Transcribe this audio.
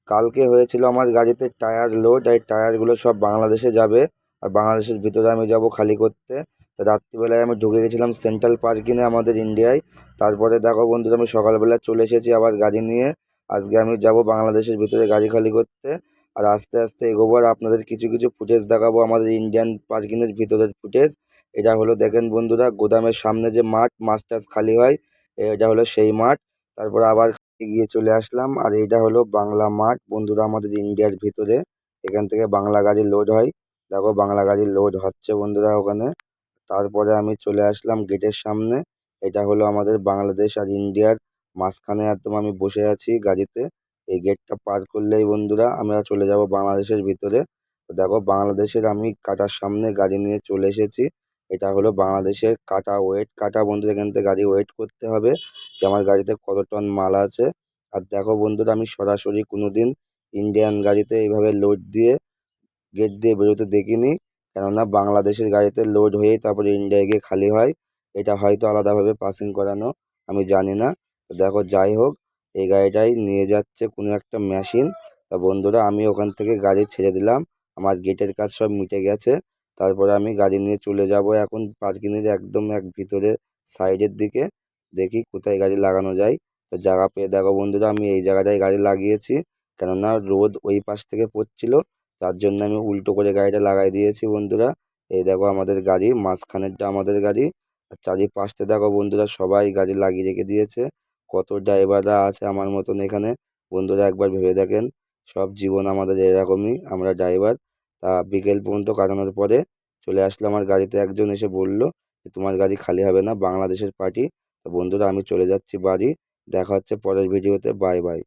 কালকে হয়েছিল আমার গাড়িতে টায়ার লোড, এই টায়ারগুলো সব বাংলাদেশে যাবে। আর বাংলাদেশের ভিতরে আমি যাব খালি করতে। তো রাত্রিবেলায় আমি ঢুকে গেছিলাম সেন্ট্রাল পার্কিংয়ে আমাদের ইন্ডিয়ায়। তারপরে দেখো বন্ধুরা, আমি সকালবেলা চলে এসেছি আবার গাড়ি নিয়ে। আজকে আমি যাব বাংলাদেশের ভিতরে গাড়ি খালি করতে। আর আস্তে আস্তে এগোবো, আর আপনাদের কিছু কিছু ফুটেজ দেখাবো আমাদের ইন্ডিয়ান পার্কিংয়ের ভিতরের ফুটেজ। এটা হলো দেখেন বন্ধুরা, গোদামের সামনে যে মাঠ, মাছ টাছ খালি হয়, এটা হলো সেই মাঠ। তারপর আবার এগিয়ে চলে আসলাম, আর এইটা হলো বাংলা মাঠ বন্ধুরা আমাদের ইন্ডিয়ার ভিতরে। এখান থেকে বাংলা গাড়ি লোড হয়। দেখো বাংলা গাড়ি লোড হচ্ছে বন্ধুরা ওখানে। তারপরে আমি চলে আসলাম গেটের সামনে। এটা হলো আমাদের বাংলাদেশ আর ইন্ডিয়ার মাঝখানে একদম আমি বসে আছি গাড়িতে। এই গেটটা পার করলেই বন্ধুরা আমরা চলে যাব বাংলাদেশের ভিতরে। তো দেখো বাংলাদেশের আমি কাটার সামনে গাড়ি নিয়ে চলে এসেছি। এটা হলো বাংলাদেশের কাটা, ওয়েট কাটা বন্ধুরা। এখান থেকে গাড়ি ওয়েট করতে হবে যে আমার গাড়িতে কত টন মাল আছে। আর দেখো বন্ধুরা, আমি সরাসরি কোনোদিন ইন্ডিয়ান গাড়িতে এইভাবে লোড দিয়ে গেট দিয়ে বেরোতে দেখিনি। কেননা বাংলাদেশের গাড়িতে লোড হয়েই তারপরে ইন্ডিয়ায় গিয়ে খালি হয়। এটা হয়তো আলাদাভাবে পাসিং করানো, আমি জানি না। তো দেখো যাই হোক, এই গাড়িটাই নিয়ে যাচ্ছে কোনো একটা মেশিন। তা বন্ধুরা, আমি ওখান থেকে গাড়ি ছেড়ে দিলাম। আমার গেটের কাজ সব মিটে গেছে। তারপরে আমি গাড়ি নিয়ে চলে যাব এখন পার্কিংয়ের একদম এক ভিতরে সাইডের দিকে। দেখি কোথায় গাড়ি লাগানো যায়। তো জায়গা পেয়ে দেখো বন্ধুরা, আমি এই জায়গাটায় গাড়ি লাগিয়েছি। কেননা রোদ ওই পাশ থেকে পড়ছিল, তার জন্য আমি উল্টো করে গাড়িটা লাগাই দিয়েছি বন্ধুরা। এই দেখো আমাদের গাড়ি, মাঝখানেরটা আমাদের গাড়ি। আর চারিপাশটা দেখো বন্ধুরা, সবাই গাড়ি লাগিয়ে রেখে দিয়েছে। কত ড্রাইভাররা আছে আমার মতন এখানে বন্ধুরা, একবার ভেবে দেখেন। সব জীবন আমাদের এরকমই, আমরা ড্রাইভার। তা বিকেল পর্যন্ত কাটানোর পরে চলে আসলো আমার গাড়িতে। একজন এসে বলল যে তোমার গাড়ি খালি হবে না, বাংলাদেশের পার্টি। তো বন্ধুরা, আমি চলে যাচ্ছি বাড়ি। দেখা হচ্ছে পরের ভিডিওতে। Bye bye.